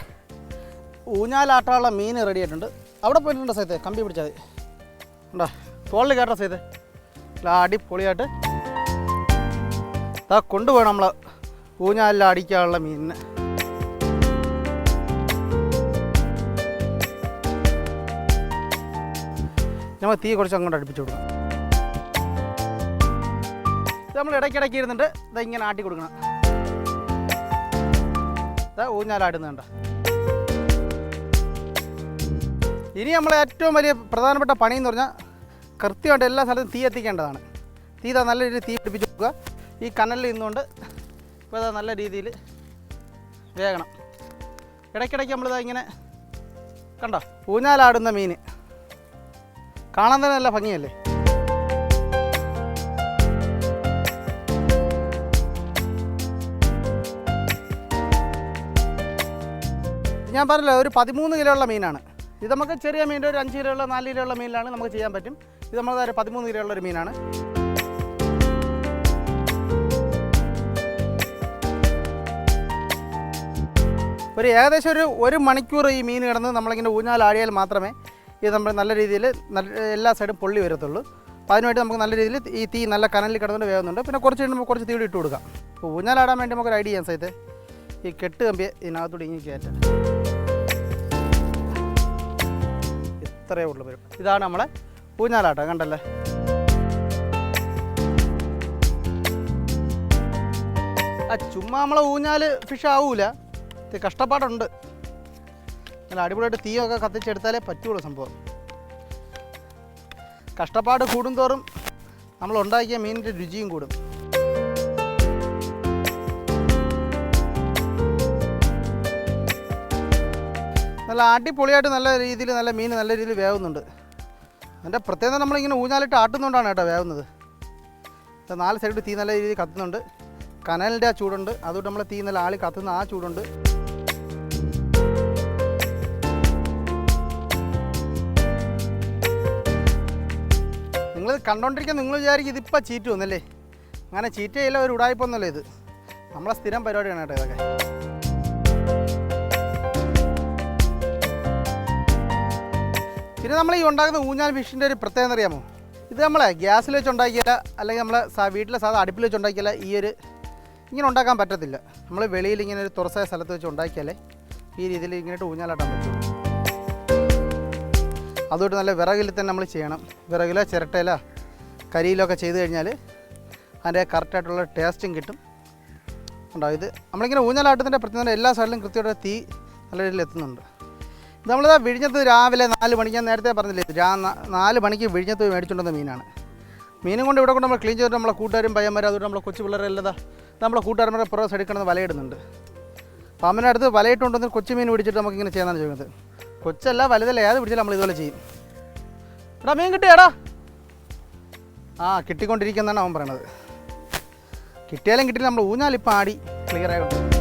ഊഞ്ഞാലാട്ടാനുള്ള മീൻ റെഡി ആയിട്ടുണ്ട്. അവിടെ പോയിട്ടുണ്ടോ സൈത്തെ? കമ്പി പിടിച്ചാൽ മതി. ഉണ്ടോ തോളിൽ കയറ സൈത്തെ? അല്ല അടിപൊളിയായിട്ട് അതാ കൊണ്ടുപോകണം നമ്മൾ ഊഞ്ഞാലിൽ അടിക്കാനുള്ള മീനിന്. നമ്മൾ തീ കുറച്ച് അങ്ങോട്ട് അടുപ്പിച്ച് കൊടുക്കണം. ഇത് നമ്മൾ ഇടയ്ക്കിടയ്ക്ക് ഇരുന്നിട്ട് ഇതാ ഇങ്ങനെ ആട്ടി കൊടുക്കണം. ഇതാ ഊഞ്ഞാലാടുന്നുണ്ട്. ഇനി നമ്മളെ ഏറ്റവും വലിയ പ്രധാനപ്പെട്ട പണി എന്ന് പറഞ്ഞാൽ കൃത്യമായിട്ട് എല്ലാ സ്ഥലത്തും തീ എത്തിക്കേണ്ടതാണ്. തീ ഇതാ നല്ല രീതിയിൽ തീ പിടിപ്പിച്ച് കൊടുക്കുക. ഈ കനലിൽ നിന്നുകൊണ്ട് ഇപ്പോൾ ഇതാ നല്ല രീതിയിൽ വേകണം. ഇടയ്ക്കിടയ്ക്ക് നമ്മളിതാ ഇങ്ങനെ കണ്ടോ ഊഞ്ഞാലാടുന്ന മീൻ കാണാൻ തന്നെ നല്ല ഭംഗിയല്ലേ? ഞാൻ പറഞ്ഞല്ലോ ഒരു 13 കിലോ ഉള്ള മീനാണ് ഇത്. നമുക്ക് ചെറിയ മീൻ്റെ ഒരു 5 കിലോ ഉള്ള 4 കിലോ ഉള്ള മീനിലാണ് നമുക്ക് ചെയ്യാൻ പറ്റും. ഇത് നമ്മളൊരു 13 കിലോ ഉള്ളൊരു മീനാണ്. ഒരു ഏകദേശം ഒരു മണിക്കൂർ ഈ മീൻ കിടന്ന് നമ്മളിങ്ങനെ ഊഞ്ഞാലാടിയാൽ മാത്രമേ ഇത് നമ്മൾ നല്ല രീതിയിൽ എല്ലാ സൈഡും പൊള്ളി വരത്തുള്ളൂ. അപ്പോൾ അതിനുവേണ്ടി നമുക്ക് നല്ല രീതിയിൽ ഈ തീ നല്ല കനലിൽ കിടന്നുകൊണ്ട് വേവുന്നുണ്ട്. പിന്നെ കുറച്ച് കഴിയുമ്പോൾ കുറച്ച് തീടി ഇട്ട് കൊടുക്കാം. അപ്പോൾ ഊഞ്ഞാലാടാൻ വേണ്ടി നമുക്കൊരു ഐഡിയ ചെയ്യാൻ സൈത്തെ ഈ കെട്ട് കമ്പിയെ ഇതിനകത്തോട് ഇങ്ങനെ കയറ്റാം. ഇത്രയേ ഉള്ളൂ വരും. ഇതാണ് നമ്മളെ ഊഞ്ഞാലാട്ടം കണ്ടല്ലേ? ചുമ്മാ നമ്മളെ ഊഞ്ഞാൽ ഫിഷ് ആവൂല, ഇത് കഷ്ടപ്പാടുണ്ട്. നല്ല അടിപൊളിയായിട്ട് തീയൊക്കെ കത്തിച്ചെടുത്താലേ പറ്റുള്ളൂ സംഭവം. കഷ്ടപ്പാട് കൂടുന്തോറും നമ്മൾ ഉണ്ടാക്കിയ മീനിൻ്റെ രുചിയും കൂടും. നല്ല അടിപൊളിയായിട്ട് നല്ല രീതിയിൽ നല്ല മീൻ നല്ല രീതിയിൽ വേവുന്നുണ്ട്. അതിൻ്റെ പ്രത്യേകത നമ്മളിങ്ങനെ ഊഞ്ഞാലിട്ട് ആട്ടുന്നതുകൊണ്ടാണ് കേട്ടോ വേവുന്നത്. 4 സൈഡ് തീ നല്ല രീതിയിൽ കത്തുന്നുണ്ട്. കനലിൻ്റെ ആ ചൂടുണ്ട്, അതുകൊണ്ട് നമ്മൾ തീ നല്ല ആളി കത്തുന്ന ആ ചൂടുണ്ട്. നിങ്ങൾ കണ്ടോണ്ടിരിക്കാൻ നിങ്ങൾ വിചാരിക്കും ഇതിപ്പോൾ ചീറ്റ് വന്നല്ലേ? അങ്ങനെ ചീറ്റ് ചെയ്യില്ല, ഒരു ഉടായ്പൊന്നുമല്ലേ ഇത്. നമ്മളെ സ്ഥിരം പരിപാടിയാണ് കേട്ടോ ഇതൊക്കെ. പിന്നെ നമ്മൾ ഈ ഉണ്ടാക്കുന്ന ഊഞ്ഞാൽ ഫിഷിൻ്റെ ഒരു പ്രത്യേകത അറിയാമോ? ഇത് നമ്മളെ ഗ്യാസിൽ വെച്ച് ഉണ്ടാക്കിയാൽ അല്ലെങ്കിൽ നമ്മളെ വീട്ടിലെ സാധാ അടുപ്പിൽ വെച്ച് ഉണ്ടാക്കിയാൽ ഇങ്ങനെ ഉണ്ടാക്കാൻ പറ്റത്തില്ല. നമ്മൾ വെളിയിൽ ഇങ്ങനെ ഒരു തുറസായ സ്ഥലത്ത് വെച്ച് ഉണ്ടാക്കിയാലേ ഈ രീതിയിൽ ഇങ്ങനെ ഊഞ്ഞാലാട്ടാൻ പറ്റും. അതുകൊണ്ട് നല്ല വിറകിൽ തന്നെ നമ്മൾ ചെയ്യണം. വിറകിലോ ചിരട്ടയിലോ കരിയിലോ ഒക്കെ ചെയ്ത് കഴിഞ്ഞാൽ അതിൻ്റെ കറക്റ്റായിട്ടുള്ള ടേസ്റ്റും കിട്ടും. ഉണ്ടാവും. ഇത് നമ്മളിങ്ങനെ ഊഞ്ഞാലാട്ടത്തിൻ്റെ പ്രത്യേകത എല്ലാ സൈഡിലും കൃത്യമായിട്ട് തീ നല്ല രീതിയിൽ എത്തുന്നുണ്ട്. ഇത് നമ്മളിതാ വിഴിഞ്ഞത്ത് രാവിലെ 4 മണിക്ക്, ഞാൻ നേരത്തെ പറഞ്ഞില്ലേ 4 മണിക്ക് വിഴിഞ്ഞത്ത് മേടിച്ചുകൊണ്ടുവന്ന മീനാണ്. മീനും കൊണ്ട് ഇവിടെ കൊണ്ട് നമ്മൾ ക്ലീൻ ചെയ്തിട്ട് നമ്മളെ കൂട്ടുകാരും പയ്യന്മാരും അതുകൊണ്ട് നമ്മളെ കൊച്ചു പിള്ളേരെല്ലാം നമ്മളെ കൂട്ടുകാരന്മാരെ പുറകെ സൈഡിൽ വലയിടുന്നുണ്ട്. അപ്പോൾ അമ്മേൻ്റെ അടുത്ത് വലയിട്ടുണ്ടെന്ന് കൊച്ചു മീൻ പിടിച്ചിട്ട് നമുക്കിങ്ങനെ ചെയ്യാനാണ് ചോദിക്കുന്നത്. കൊച്ചല്ല വലുതല്ല ഏത് പിടിച്ചാലും നമ്മൾ ഇതുപോലെ ചെയ്യും. എടാ മീൻ കിട്ടിയാടാ? കിട്ടിക്കൊണ്ടിരിക്കുന്നതാണ് അവൻ പറയണത്. കിട്ടിയാലും കിട്ടിയാലും നമ്മൾ ഊഞ്ഞാലിപ്പോൾ ആടി ക്ലിയർ ആയിട്ടുണ്ട്.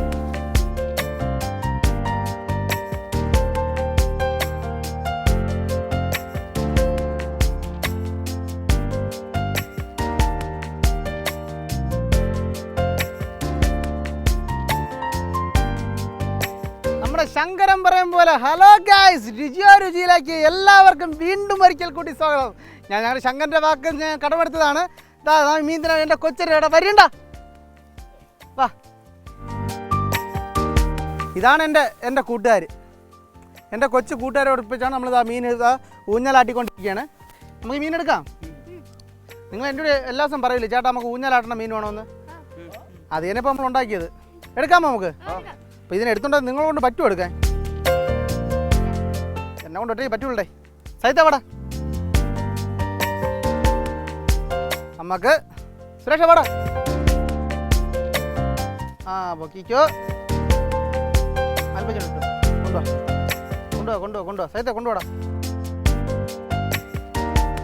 ശങ്കരൻ പറയും പോലെ ഹലോ ഗൈസ്, രുചിയിലേക്ക് എല്ലാവർക്കും വീണ്ടും ഒരിക്കൽ കൂടി സ്വാഗതം. ഞങ്ങളുടെ ശങ്കരൻ്റെ വാക്ക് ഞാൻ കടമെടുത്തതാണ്. മീൻ തിന്നാൻ എൻ്റെ കൊച്ചരയുടെ വരണ്ട വാ. ഇതാണ് എൻ്റെ കൂട്ടുകാർ, എൻ്റെ കൊച്ചു കൂട്ടുകാരെ ഒടിപ്പിച്ചാണ് നമ്മളിതാ മീൻ ഊഞ്ഞാലാട്ടിക്കൊണ്ടിരിക്കുകയാണ്. നമുക്ക് മീൻ എടുക്കാം. നിങ്ങൾ എൻ്റെ കൂടെ എല്ലാ ദിവസം പറയില്ലേ ചേട്ടാ നമുക്ക് ഊഞ്ഞാലാട്ടണ മീൻ വേണമെന്ന്? അത് തന്നെയിപ്പോൾ നമ്മൾ ഉണ്ടാക്കിയത്. എടുക്കാമോ നമുക്ക്? അപ്പോൾ ഇതിനെടുത്തുണ്ടോ നിങ്ങൾ കൊണ്ട് പറ്റുമോ എടുക്കാൻ? എന്നെ കൊണ്ട് ഒറ്റയ്ക്ക് പറ്റുള്ളേ. സൈത്ത വാടാ, അമ്മക്ക് സുരേഷ വാടാ. ആ പൊക്കിക്കോ, അല്പം കൊണ്ടുപോവാ സൈത്ത കൊണ്ടുപോടാ.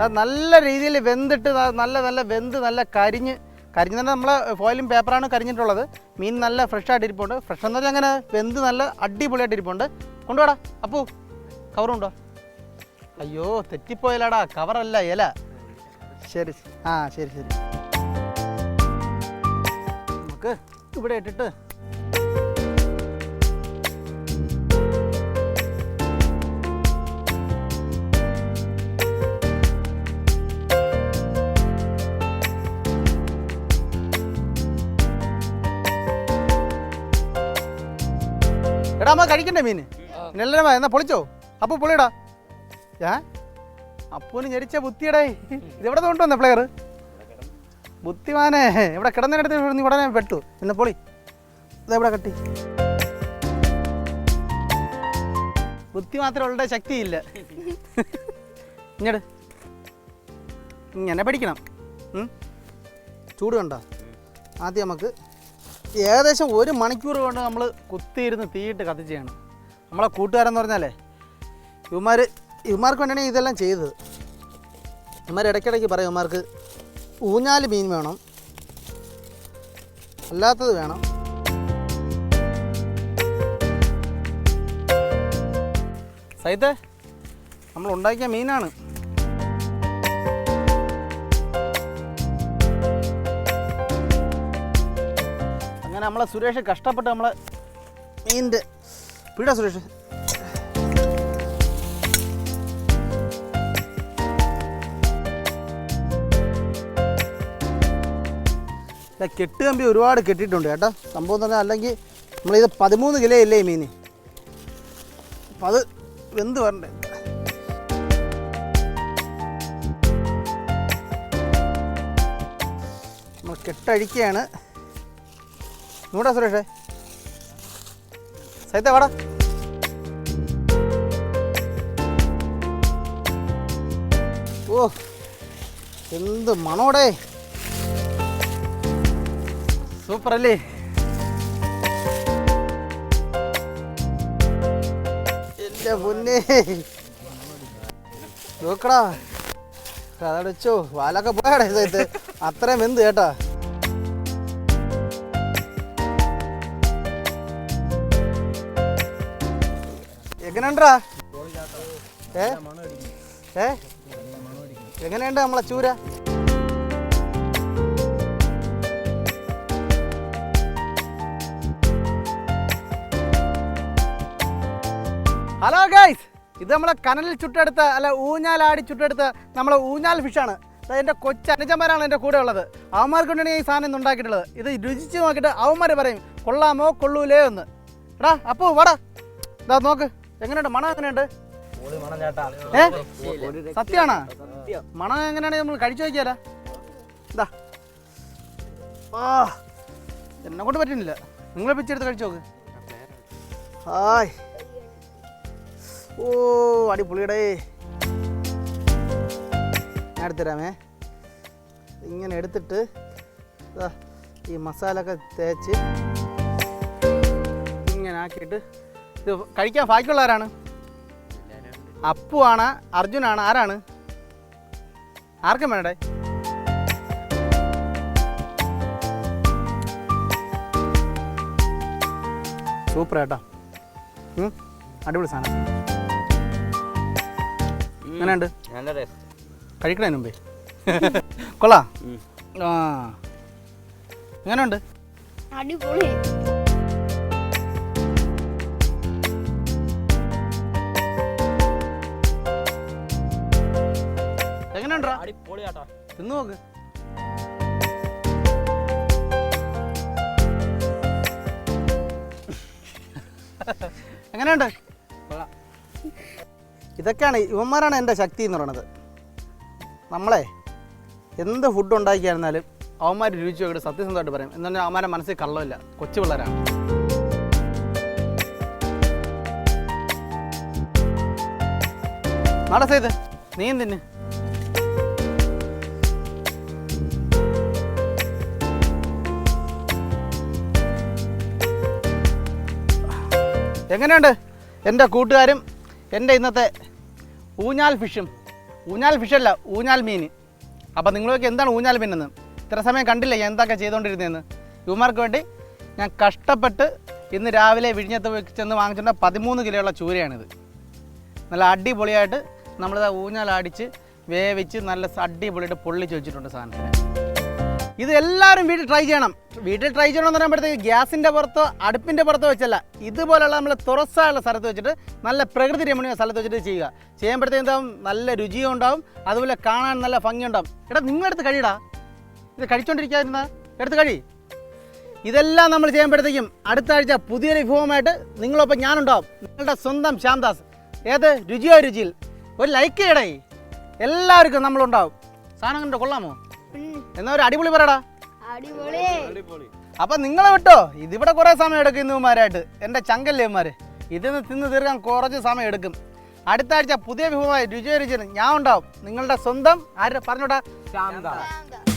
അത് നല്ല രീതിയിൽ വെന്തിട്ട് നല്ല വെന്ത് നല്ല കരിഞ്ഞ് തന്നെ നമ്മളെ ഫോയിലും പേപ്പറാണ് കരിഞ്ഞിട്ടുള്ളത്. മീൻ നല്ല ഫ്രഷായിട്ട് ഇരിപ്പുണ്ട്. ഫ്രഷ് എന്ന് പറഞ്ഞാൽ അങ്ങനെ വെന്ത് നല്ല അടിപൊളിയായിട്ട് ഇരിപ്പുണ്ട്. കൊണ്ടുപോടാ അപ്പു, കവർ കൊണ്ടുവാ. അയ്യോ തെറ്റിപ്പോയലാടാ, കവറല്ല ഇല. ശരി ശരി. നമുക്ക് ഇവിടെ ഇട്ടിട്ട് എടാ അമ്മ കഴിക്കണ്ടേ മീൻ? നെല്ലരമ എന്നാ പൊളിച്ചോ? അപ്പു പൊളിയടാ. അപ്പൂന് ഞെരിച്ച ബുദ്ധിയടേ. ഇതെവിടെ കൊണ്ടുവന്ന പ്ലെയർ ബുദ്ധിമാനെ? ഇവിടെ കിടന്നതിനടുത്ത് നീ ഉടനെ പെട്ടു. എന്നെ പൊളി ഇതെവിടെ കട്ടി. ബുദ്ധി മാത്രമേ ഉള്ള ശക്തിയില്ല. ഇങ്ങനെ പഠിക്കണം. ചൂട് കണ്ട. ആദ്യം നമുക്ക് ഏകദേശം 1 മണിക്കൂർ കൊണ്ട് നമ്മൾ കുത്തിയിരുന്ന് തീയിട്ട് കത്തിച്ചാണ്. നമ്മളെ കൂട്ടുകാരെന്ന് പറഞ്ഞാലേ ഇവന്മാർക്ക് വേണ്ടിയാണ് ഇതെല്ലാം ചെയ്തത്. ഇവന്മാർ ഇടയ്ക്കിടയ്ക്ക് പറയും ഇവന്മാർക്ക് ഊഞ്ഞാൽ മീൻ വേണം, അല്ലാത്തത് വേണം. സൈത്തെ നമ്മൾ ഉണ്ടാക്കിയ മീനാണ്. അങ്ങനെ നമ്മളെ സുരേഷ് കഷ്ടപ്പെട്ട് നമ്മളെ മീനിൻ്റെ പിടാ സുരേഷ്. കെട്ടുകമ്പി ഒരുപാട് കെട്ടിയിട്ടുണ്ട് കേട്ടോ. സംഭവം എന്ന് പറഞ്ഞാൽ അല്ലെങ്കിൽ നമ്മളിത് 13 കിലോ ഇല്ലേ ഈ മീൻ. അപ്പം അത് വെന്ത് വരണ്ടേ. നമ്മൾ കെട്ടഴിക്കുകയാണ്. ഇങ്ങോട്ടാ സുരേഷേ. സൈത്ത വാടാ. ഓ എന്ത് മണോടേ, സൂപ്പർ അല്ലേ? എൻ്റെ പൊന്നേ നോക്കടാ, അതടച്ചോ വാലൊക്കെ പോയാടേ സൈത്ത്. അത്രയും വെന്ത് കേട്ടാ. എങ്ങനെയുണ്ടാ? എങ്ങനെയുണ്ട് നമ്മളെ ചൂര? ഹലോ ഗൈസ്, ഇത് നമ്മളെ കനലിൽ ചുട്ടെടുത്ത അല്ല ഊഞ്ഞാലാടി ചുട്ടെടുത്ത നമ്മളെ ഊഞ്ഞാൽ ഫിഷാണ്. എൻ്റെ കൊച്ചനുജന്മാരാണ് എൻ്റെ കൂടെ ഉള്ളത്. അവന്മാർക്ക് കൊണ്ടാണ് ഈ സാധനം ഇന്ന് ഉണ്ടാക്കിയിട്ടുള്ളത്. ഇത് രുചിച്ച് നോക്കിയിട്ട് അവന്മാർ പറയും കൊള്ളാമോ കൊള്ളൂലേ എന്ന്. എടാ അപ്പു വാടാ, ഇതാ നോക്ക് എങ്ങനെയുണ്ട്, മണം എങ്ങനെയുണ്ട്? സത്യമാണോ? മണം എങ്ങനെയാണ് നമ്മൾ കഴിച്ചു നോക്കിയാലോ? ഇതാ എന്നെ കൊണ്ട് പറ്റുന്നില്ല, നിങ്ങളെ പിച്ചെടുത്ത് കഴിച്ചു നോക്ക്. ഹായ് ഓ അടിപൊളിയടേ. ഞാൻ എടുത്തരാമേ. ഇങ്ങനെ എടുത്തിട്ട് ഈ മസാല ഒക്കെ തേച്ച് ഇങ്ങനെ ആക്കിയിട്ട് ഇത് കഴിക്കാൻ ബാക്കിയുള്ളവരാണ്. അപ്പു ആണ്, അർജുനാണ്, ആരാണ്? ആർക്കും വേണ്ടേ? സൂപ്പർ ഏട്ടാ, അടിപൊളി സാധനം. എങ്ങനെയുണ്ട്? കഴിക്കണതിന് മുമ്പേ കൊള്ളാം. ആ എങ്ങനെയുണ്ട്? അടിപൊളി. എങ്ങനെയുണ്ടാ? അടിപൊളിയാട്ടോ. തിന്നു നോക്ക്. എങ്ങനെയുണ്ട്? ഇതൊക്കെയാണ് ഇവന്മാരാണ് എൻ്റെ ശക്തി എന്ന് പറയുന്നത്. നമ്മളെ എന്ത് ഫുഡ് ഉണ്ടാക്കിയായിരുന്നാലും അവന്മാർ രുചി നോക്കിയിട്ട് സത്യസന്ധമായിട്ട് പറയും. എന്ന് പറഞ്ഞാൽ അവന്മാരുടെ മനസ്സിൽ കള്ളമില്ല, കൊച്ചു പിള്ളേരാണ്. നാളെ ചെയ്ത് നീയും തിന്ന്. എങ്ങനെയുണ്ട് എൻ്റെ കൂട്ടുകാരും എൻ്റെ ഇന്നത്തെ ഊഞ്ഞാൽ ഫിഷും? ഊഞ്ഞാൽ ഫിഷല്ല, ഊഞ്ഞാൽ മീൻ. അപ്പോൾ നിങ്ങളൊക്കെ എന്താണ് ഊഞ്ഞാൽ മീനെന്ന് ഇത്ര സമയം കണ്ടില്ല ഞാൻ എന്തൊക്കെ ചെയ്തുകൊണ്ടിരുന്നതെന്ന്. യുവമാർക്ക് വേണ്ടി ഞാൻ കഷ്ടപ്പെട്ട് ഇന്ന് രാവിലെ വിഴിഞ്ഞത്ത് ചെന്ന് വാങ്ങിച്ചിട്ട് 13 കിലോയുള്ള ചൂരയാണിത്. നല്ല അടിപൊളിയായിട്ട് നമ്മളിത് ഊഞ്ഞാലടിച്ച് വേവിച്ച് നല്ല അടിപൊളിയായിട്ട് പൊള്ളിച്ച് വെച്ചിട്ടുണ്ട് സാധനത്തിന്. ഇത് എല്ലാവരും വീട്ടിൽ ട്രൈ ചെയ്യണം. വീട്ടിൽ ട്രൈ ചെയ്യണമെന്ന് പറയുമ്പോഴത്തേക്ക് ഗ്യാസിൻ്റെ പുറത്തോ അടുപ്പിൻ്റെ പുറത്തോ വെച്ചല്ല, ഇതുപോലെയുള്ള നമ്മൾ തുറസായുള്ള സ്ഥലത്ത് വെച്ചിട്ട് നല്ല പ്രകൃതി രമണീയ സ്ഥലത്ത് വെച്ചിട്ട് ചെയ്യുക. ചെയ്യുമ്പോഴത്തേക്കും എന്താവും, നല്ല രുചിയും ഉണ്ടാവും, അതുപോലെ കാണാൻ നല്ല ഭംഗിയുണ്ടാവും. എടാ നിങ്ങളെടുത്ത് കഴിയടാ, ഇത് കഴിച്ചുകൊണ്ടിരിക്കാതിരുന്ന എടുത്ത് കഴി. ഇതെല്ലാം നമ്മൾ ചെയ്യുമ്പോഴത്തേക്കും അടുത്ത ആഴ്ച പുതിയൊരു വിഭവമായിട്ട് നിങ്ങളൊപ്പം ഞാനുണ്ടാവും. നിങ്ങളുടെ സ്വന്തം ശ്യാംദാസ്. ഏത് രുചിയോ രുചിയിൽ ഒരു ലൈക്ക് ചെയ്യടേ. എല്ലാവർക്കും നമ്മളുണ്ടാവും. സാധനം കണ്ടോ, കൊള്ളാമോ? എന്നാ ഒരു അടിപൊളി പറയടാ. അപ്പൊ നിങ്ങളെ വിട്ടോ, ഇതിവിടെ കുറെ സമയം എടുക്കും ഇന്നുമാരായിട്ട്. എൻ്റെ ചങ്കല്ലേമാര് ഇതിന്ന് തിന്ന് തീർക്കാൻ കുറച്ച് സമയം എടുക്കും. അടുത്ത ആഴ്ച പുതിയ വിഭവമായി രുചിയോ രുചിയിൽ ഞാൻ ഉണ്ടാവും. നിങ്ങളുടെ സ്വന്തം ആര് പറഞ്ഞോടാ? ശ്യാംദാസ്.